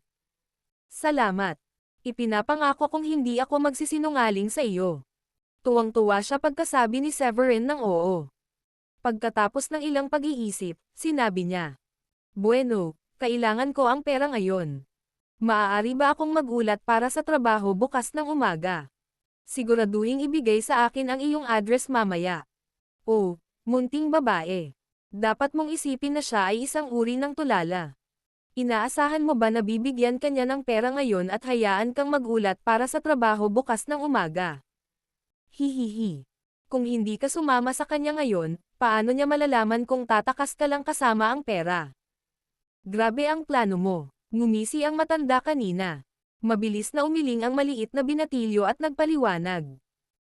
"Salamat. Ipinapangako kong hindi ako magsisinungaling sa iyo." Tuwang-tuwa siya pagkasabi ni Severin ng oo. Pagkatapos ng ilang pag-iisip, sinabi niya, "Bueno, kailangan ko ang pera ngayon. Maaari ba akong magulat para sa trabaho bukas ng umaga? Siguraduhing ibigay sa akin ang iyong address mamaya." "Oh, munting babae. Dapat mong isipin na siya ay isang uri ng tulala. Inaasahan mo ba na bibigyan ka niya ng pera ngayon at hayaan kang magulat para sa trabaho bukas ng umaga? Hihihi. Kung hindi ka sumama sa kanya ngayon, paano niya malalaman kung tatakas ka lang kasama ang pera? Grabe ang plano mo." Ngumisi ang matanda kanina. Mabilis na umiling ang maliit na binatilyo at nagpaliwanag,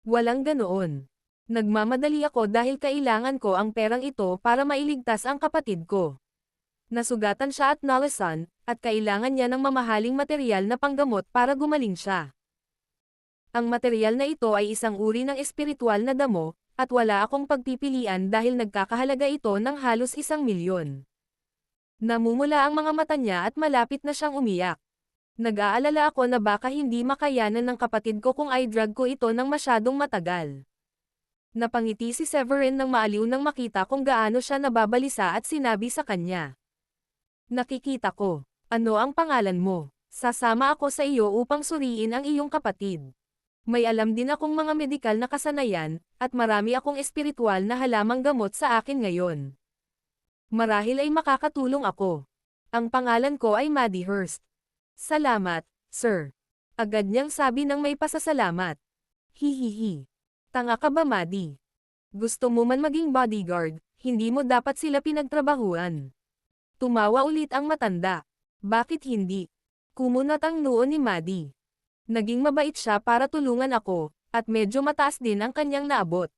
"Walang ganoon. Nagmamadali ako dahil kailangan ko ang perang ito para mailigtas ang kapatid ko. Nasugatan siya at nalasan, at kailangan niya ng mamahaling material na panggamot para gumaling siya. Ang material na ito ay isang uri ng espiritual na damo, at wala akong pagpipilian dahil nagkakahalaga ito ng halos 1,000,000. Namumula ang mga mata niya at malapit na siyang umiyak. "Nag-aalala ako na baka hindi makayanan ng kapatid ko kung i-drug ko ito ng masyadong matagal." Napangiti si Severin nang maaliw nang makita kung gaano siya nababalisa at sinabi sa kanya, "Nakikita ko. Ano ang pangalan mo? Sasama ako sa iyo upang suriin ang iyong kapatid. May alam din akong mga medikal na kasanayan, at marami akong espiritual na halamang gamot sa akin ngayon. Marahil ay makakatulong ako. Ang pangalan ko ay Maddie Hurst." "Salamat, sir." Agad niyang sabi ng may pasasalamat. "Hihihi. Tanga ka ba, Maddie? Gusto mo man maging bodyguard, hindi mo dapat sila pinagtrabahuan." Tumawa ulit ang matanda. "Bakit hindi?" Kumunat ang noo ni Maddie. "Naging mabait siya para tulungan ako, at medyo mataas din ang kanyang naabot.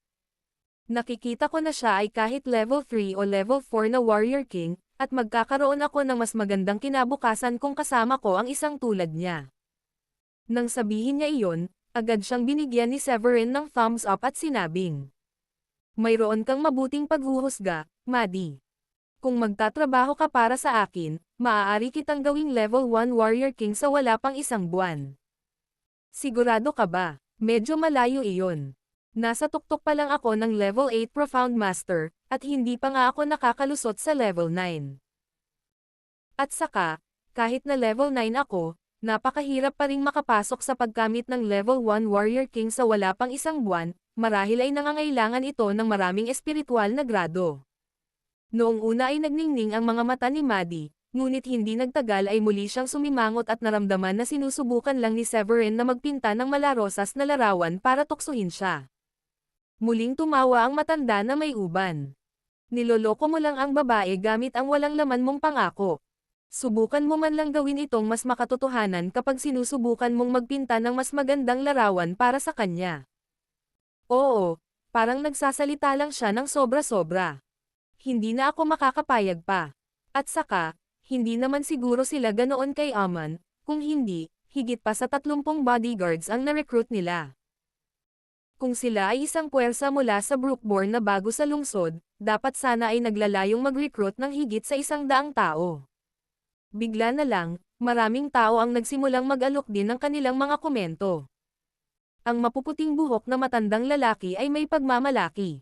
Nakikita ko na siya ay kahit level 3 o level 4 na Warrior King, at magkakaroon ako ng mas magandang kinabukasan kung kasama ko ang isang tulad niya. Nang sabihin niya iyon, agad siyang binigyan ni Severin ng thumbs up at sinabing, "Mayroon kang mabuting paghuhusga, Maddie. Kung magtatrabaho ka para sa akin, maaari kitang gawing level 1 Warrior King sa wala pang isang buwan." Sigurado ka ba? Medyo malayo iyon. Nasa tuktok pa lang ako ng level 8 Profound Master, at hindi pa nga ako nakakalusot sa level 9. At saka, kahit na level 9 ako, napakahirap pa ring makapasok sa pagkamit ng level 1 Warrior King sa wala pang isang buwan, marahil ay nangangailangan ito ng maraming espiritual na grado. Noong una ay nagningning ang mga mata ni Maddie, ngunit hindi nagtagal ay muli siyang sumimangot at naramdaman na sinusubukan lang ni Severin na magpinta ng malarosas na larawan para tuksuhin siya. Muling tumawa ang matanda na may uban. "Niloloko mo lang ang babae gamit ang walang laman mong pangako. Subukan mo man lang gawin itong mas makatotohanan kapag sinusubukan mong magpinta ng mas magandang larawan para sa kanya." Oo, parang nagsasalita lang siya ng sobra-sobra. Hindi na ako makakapayag pa. At saka, hindi naman siguro sila ganoon kay Amon, kung hindi, higit pa sa 30 bodyguards ang na-recruit nila. Kung sila ay isang puwersa mula sa Brookborn na bago sa lungsod, dapat sana ay naglalayong mag-recruit ng higit sa 100 tao. Bigla na lang, maraming tao ang nagsimulang mag-alok din ng kanilang mga komento. Ang mapuputing buhok na matandang lalaki ay may pagmamalaki.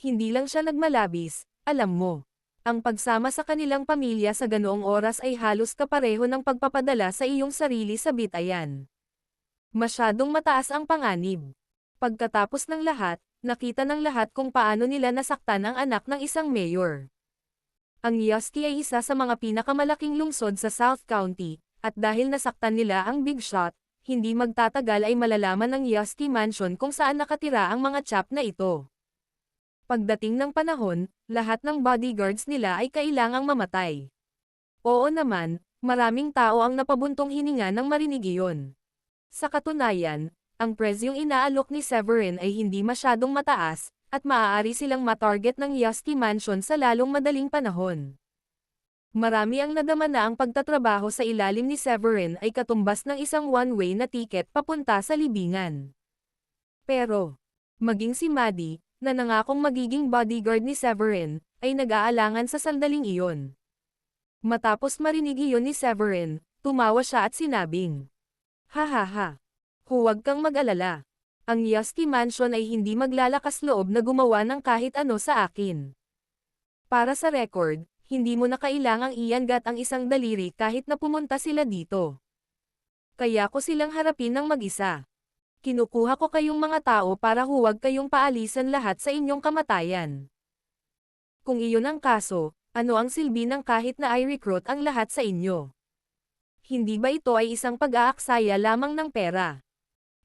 Hindi lang siya nagmalabis, alam mo. Ang pagsama sa kanilang pamilya sa ganoong oras ay halos kapareho ng pagpapadala sa iyong sarili sa bitayan. Masyadong mataas ang panganib. Pagkatapos ng lahat, nakita ng lahat kung paano nila nasaktan ang anak ng isang mayor. Ang Yosky ay isa sa mga pinakamalaking lungsod sa South County, at dahil nasaktan nila ang Big Shot, hindi magtatagal ay malalaman ng Yosky Mansion kung saan nakatira ang mga chap na ito. Pagdating ng panahon, lahat ng bodyguards nila ay kailangang mamatay. Oo naman, maraming tao ang napabuntong hininga nang marinig iyon. Sa katunayan, ang presyong inaalok ni Severin ay hindi masyadong mataas, at maaari silang matarget ng Yosky Mansion sa lalong madaling panahon. Marami ang nadama na ang pagtatrabaho sa ilalim ni Severin ay katumbas ng isang one-way na tiket papunta sa libingan. Pero, maging si Maddie, na nangakong magiging bodyguard ni Severin, ay nag-aalangan sa sandaling iyon. Matapos marinig iyon ni Severin, tumawa siya at sinabing, "Hahaha. Huwag kang mag-alala. Ang Yosky Mansion ay hindi maglalakas loob na gumawa ng kahit ano sa akin. Para sa record, hindi mo na kailangang iangat ang isang daliri kahit na pumunta sila dito. Kaya ko silang harapin ng mag-isa. Kinukuha ko kayong mga tao para huwag kayong paalisan lahat sa inyong kamatayan. Kung iyon ang kaso, ano ang silbi ng kahit na i-recruit ang lahat sa inyo? Hindi ba ito ay isang pag-aaksaya lamang ng pera?"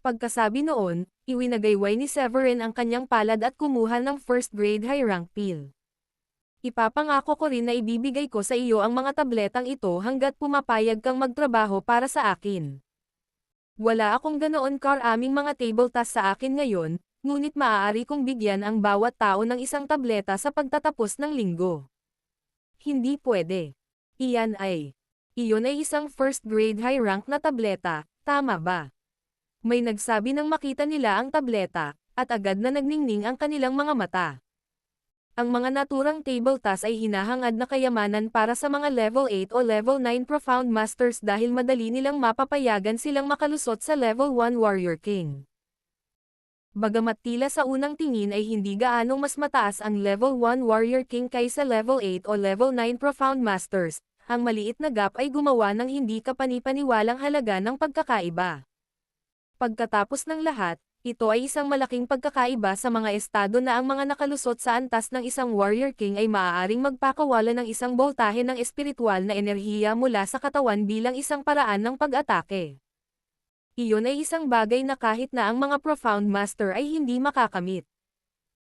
Pagkasabi noon, iwinagayway ni Severin ang kanyang palad at kumuha ng first grade high rank pill. "Ipapangako ko rin na ibibigay ko sa iyo ang mga tabletang ito hanggat pumapayag kang magtrabaho para sa akin. Wala akong ganoon karaming mga table tasks sa akin ngayon, ngunit maaari kong bigyan ang bawat tao ng isang tableta sa pagtatapos ng linggo." Hindi pwede. Iyon ay isang first grade high rank na tableta, tama ba? May nagsabi nang makita nila ang tableta, at agad na nagningning ang kanilang mga mata. Ang mga naturang table tasks ay hinahangad na kayamanan para sa mga level 8 o level 9 Profound Masters dahil madali nilang mapapayagan silang makalusot sa level 1 Warrior King. Bagamat tila sa unang tingin ay hindi gaanong mas mataas ang level 1 Warrior King kaysa level 8 o level 9 Profound Masters, ang maliit na gap ay gumawa ng hindi kapanipaniwalang halaga ng pagkakaiba. Pagkatapos ng lahat, ito ay isang malaking pagkakaiba sa mga estado na ang mga nakalusot sa antas ng isang Warrior King ay maaaring magpakawala ng isang boltahe ng espiritual na enerhiya mula sa katawan bilang isang paraan ng pag-atake. Iyon ay isang bagay na kahit na ang mga Profound Master ay hindi makakamit.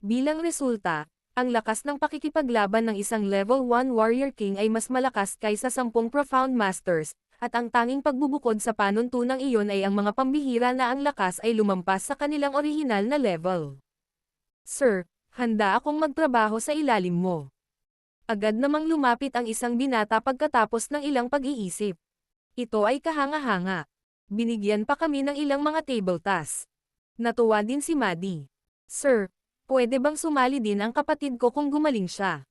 Bilang resulta, ang lakas ng pakikipaglaban ng isang level 1 Warrior King ay mas malakas kaysa 10 Profound Masters, at ang tanging pagbubukod sa panuntunang iyon ay ang mga pambihira na ang lakas ay lumampas sa kanilang orihinal na level. "Sir, handa akong magtrabaho sa ilalim mo. Agad namang lumapit ang isang binata pagkatapos ng ilang pag-iisip. Ito ay kahanga-hanga. Binigyan pa kami ng ilang mga table tasks. Natuwa din si Maddie. Sir, pwede bang sumali din ang kapatid ko kung gumaling siya?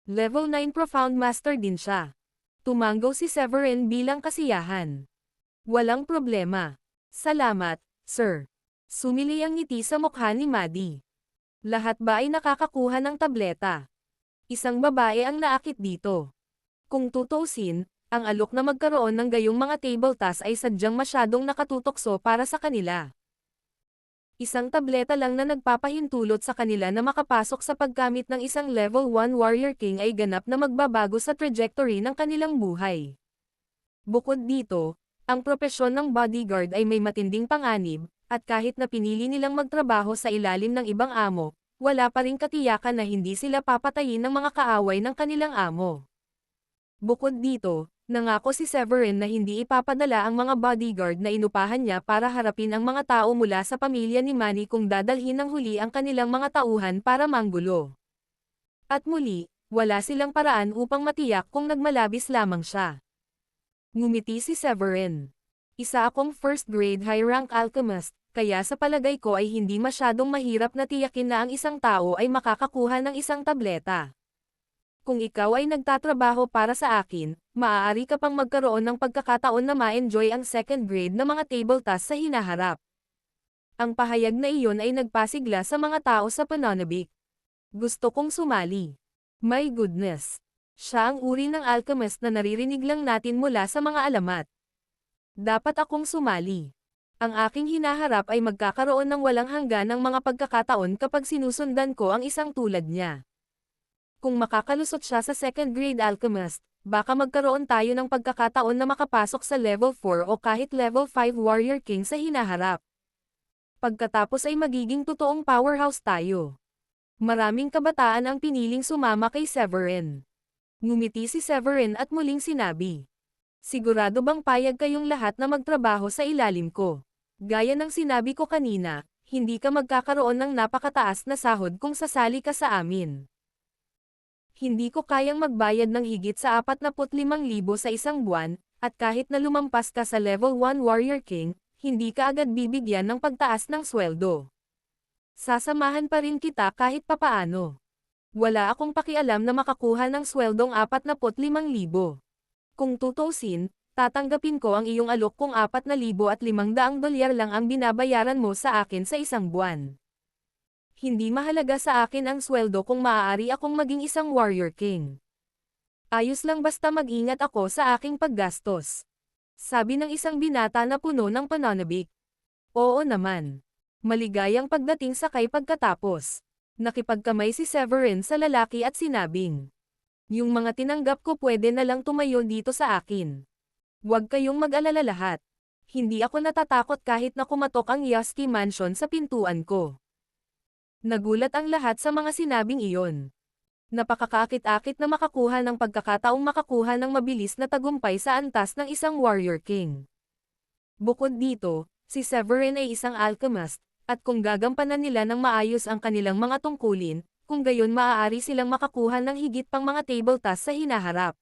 Level 9 Profound Master din siya. Tumanggaw si Severin bilang kasiyahan. Walang problema. Salamat, sir. Sumili ang ngiti sa mukha ni Maddie. Lahat ba ay nakakakuha ng tableta? Isang babae ang naakit dito. Kung tutuusin, ang alok na magkaroon ng gayong mga table tasks ay sadyang masyadong nakatutokso para sa kanila. Isang tableta lang na nagpapahintulot sa kanila na makapasok sa paggamit ng isang level 1 Warrior King ay ganap na magbabago sa trajectory ng kanilang buhay. Bukod dito, ang propesyon ng bodyguard ay may matinding panganib, at kahit na pinili nilang magtrabaho sa ilalim ng ibang amo, wala pa ring katiyakan na hindi sila papatayin ng mga kaaway ng kanilang amo. Bukod dito, nangako si Severin na hindi ipapadala ang mga bodyguard na inupahan niya para harapin ang mga tao mula sa pamilya ni Manny kung dadalhin ng huli ang kanilang mga tauhan para manggulo. At muli, wala silang paraan upang matiyak kung nagmalabis lamang siya. Ngumiti si Severin. Isa akong first grade high-rank alchemist, kaya sa palagay ko ay hindi masyadong mahirap na tiyakin na ang isang tao ay makakakuha ng isang tableta. Kung ikaw ay nagtatrabaho para sa akin, maaari ka pang magkaroon ng pagkakataon na ma-enjoy ang second grade na mga table tasks sa hinaharap. Ang pahayag na iyon ay nagpasigla sa mga tao sa pananabik. Gusto kong sumali. My goodness. Siya ang uri ng alchemist na naririnig lang natin mula sa mga alamat. Dapat akong sumali. Ang aking hinaharap ay magkakaroon ng walang hanggan ng mga pagkakataon kapag sinusundan ko ang isang tulad niya. Kung makakalusot siya sa second grade alchemist, baka magkaroon tayo ng pagkakataon na makapasok sa level 4 o kahit level 5 warrior king sa hinaharap. Pagkatapos ay magiging totoong powerhouse tayo. Maraming kabataan ang piniling sumama kay Severin. Ngumiti si Severin at muling sinabi. Sigurado bang payag kayong lahat na magtrabaho sa ilalim ko? Gaya ng sinabi ko kanina, hindi ka magkakaroon ng napakataas na sahod kung sasali ka sa amin. Hindi ko kayang magbayad ng higit sa 45,000 sa isang buwan, at kahit na lumampas ka sa level 1 Warrior King, hindi ka agad bibigyan ng pagtaas ng sweldo. Sasamahan pa rin kita kahit papaano. Wala akong pakialam na makakuha ng sweldong 45,000. Kung tutuusin, tatanggapin ko ang iyong alok kung $4,500 lang ang binabayaran mo sa akin sa isang buwan. Hindi mahalaga sa akin ang sweldo kung maaari akong maging isang warrior king. Ayos lang basta mag-ingat ako sa aking paggastos. Sabi ng isang binata na puno ng pananabik. Oo naman. Maligayang pagdating sakay pagkatapos. Nakipagkamay si Severin sa lalaki at sinabing, yung mga tinanggap ko pwede na lang tumayo dito sa akin. Huwag kayong mag-alala lahat. Hindi ako natatakot kahit na kumatok ang Yasky Mansion sa pintuan ko. Nagulat ang lahat sa mga sinabing iyon. Napakakakit-akit na makakuha ng pagkakataong makakuha ng mabilis na tagumpay sa antas ng isang warrior king. Bukod dito, si Severin ay isang alchemist, at kung gagampanan nila ng maayos ang kanilang mga tungkulin, kung gayon maaari silang makakuha ng higit pang mga table tasks sa hinaharap.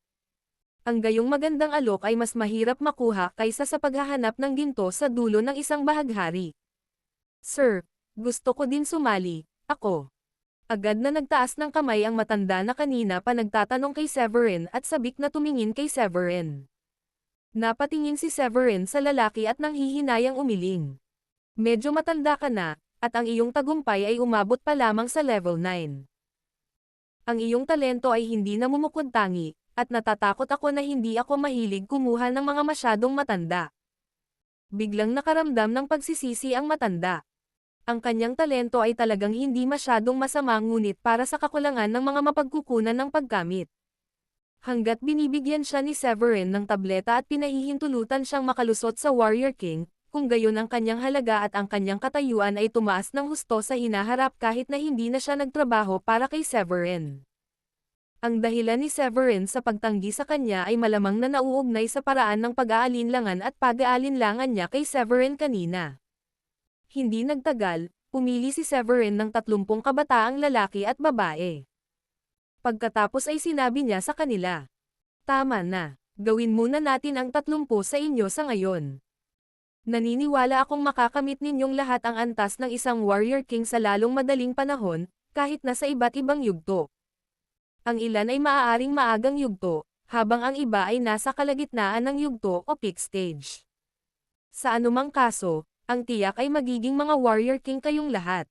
Ang gayong magandang alok ay mas mahirap makuha kaysa sa paghahanap ng ginto sa dulo ng isang bahaghari. Sir, gusto ko din sumali, ako. Agad na nagtaas ng kamay ang matanda na kanina pa nagtatanong kay Severin at sabik na tumingin kay Severin. Napatingin si Severin sa lalaki at nanghihinayang umiling. Medyo matanda ka na, at ang iyong tagumpay ay umabot pa lamang sa level 9. Ang iyong talento ay hindi namumukod-tangi, at natatakot ako na hindi ako mahilig kumuha ng mga masyadong matanda. Biglang nakaramdam ng pagsisisi ang matanda. Ang kanyang talento ay talagang hindi masyadong masama ngunit para sa kakulangan ng mga mapagkukunan ng paggamit. Hanggat binibigyan siya ni Severin ng tableta at pinahihintulutan siyang makalusot sa Warrior King, kung gayon ang kanyang halaga at ang kanyang katayuan ay tumaas ng husto sa hinaharap kahit na hindi na siya nagtrabaho para kay Severin. Ang dahilan ni Severin sa pagtanggi sa kanya ay malamang na nauugnay sa paraan ng pag-aalinlangan at pag-aalinlangan niya kay Severin kanina. Hindi nagtagal, pumili si Severin ng 30 kabataang lalaki at babae. Pagkatapos ay sinabi niya sa kanila. Tama na. Gawin muna natin ang 30 sa inyo sa ngayon. Naniniwala akong makakamit ninyong lahat ang antas ng isang warrior king sa lalong madaling panahon, kahit nasa iba't ibang yugto. Ang ilan ay maaaring maagang yugto, habang ang iba ay nasa kalagitnaan ng yugto o peak stage. Sa anumang kaso, ang tiyak ay magiging mga warrior king kayong lahat.